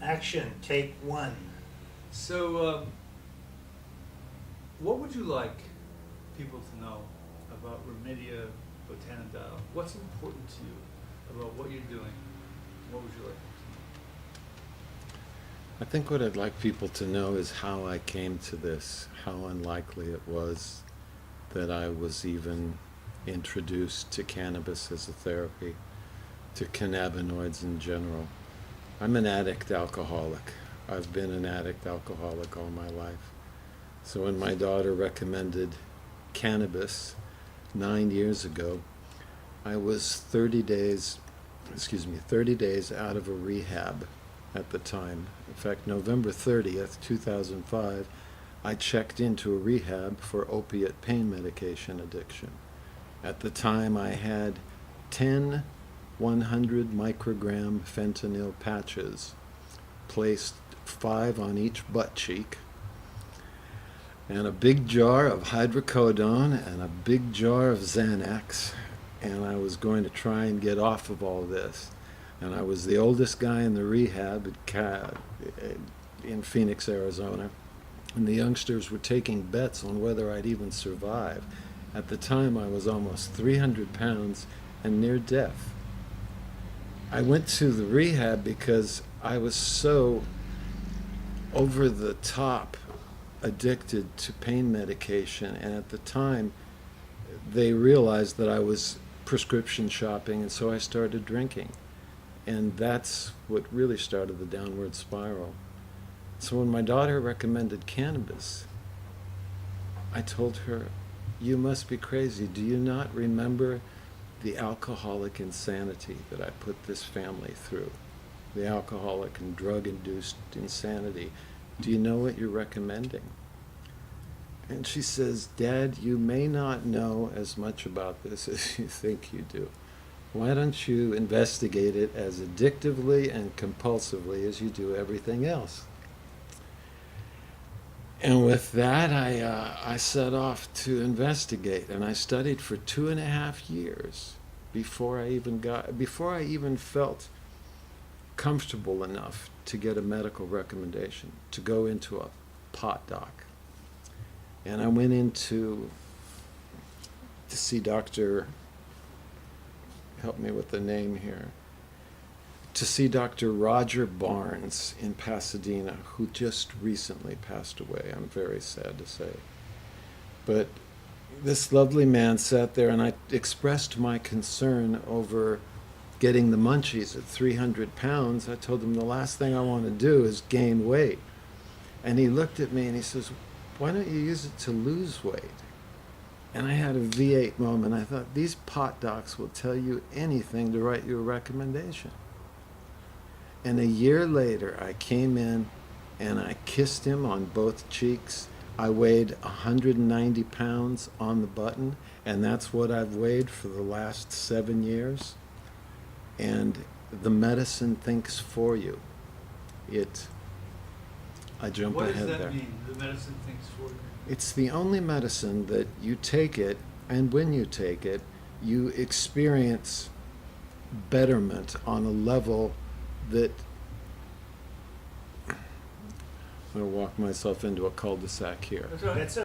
Action, take one. So, what would you like people to know about Remedia Botanidae? What's important to you about what you're doing? What would you like them to know? I think what I'd like people to know is how I came to this, how unlikely it was that I was even introduced to cannabis as a therapy, to cannabinoids in general. I'm an addict alcoholic. I've been an addict alcoholic all my life. So when my daughter recommended cannabis 9 years ago, I was 30 days out of a rehab at the time. In fact, November 30th, 2005, I checked into a rehab for opiate pain medication addiction. At the time, I had 10 100 microgram fentanyl patches, placed 5 on each butt cheek, and a big jar of hydrocodone and a big jar of Xanax, and I was going to try and get off of all this. And I was the oldest guy in the rehab in Phoenix, Arizona, and the youngsters were taking bets on whether I'd even survive. At the time, I was almost 300 pounds and near death. I went to the rehab because I was so over the top addicted to pain medication, and at the time they realized that I was prescription shopping, and so I started drinking, and that's what really started the downward spiral. So when my daughter recommended cannabis, I told her, "You must be crazy. Do you not remember the alcoholic insanity that I put this family through? The alcoholic and drug-induced insanity. Do you know what you're recommending?" And she says, "Dad, you may not know as much about this as you think you do. Why don't you investigate it as addictively and compulsively as you do everything else?" And with that, I set off to investigate, and I studied for 2.5 years before I even felt comfortable enough to get a medical recommendation to go into a pot doc. And I went in to see Dr. help me with the name here, to see Dr. Roger Barnes in Pasadena, who just recently passed away. I'm very sad to say. But this lovely man sat there, and I expressed my concern over getting the munchies at 300 pounds. I told him the last thing I want to do is gain weight. And he looked at me and he says, "Why don't you use it to lose weight?" And I had a V8 moment. I thought, these pot docs will tell you anything to write you a recommendation. And a year later, I came in and I kissed him on both cheeks. I weighed 190 pounds on the button, and that's what I've weighed for the last 7 years. And the medicine thinks for you. I jump What ahead does there. that mean, the medicine thinks for you? It's the only medicine that you take it, and when you take it, you experience betterment on a level that, I'm going to walk myself into a cul-de-sac here. That's all right. That's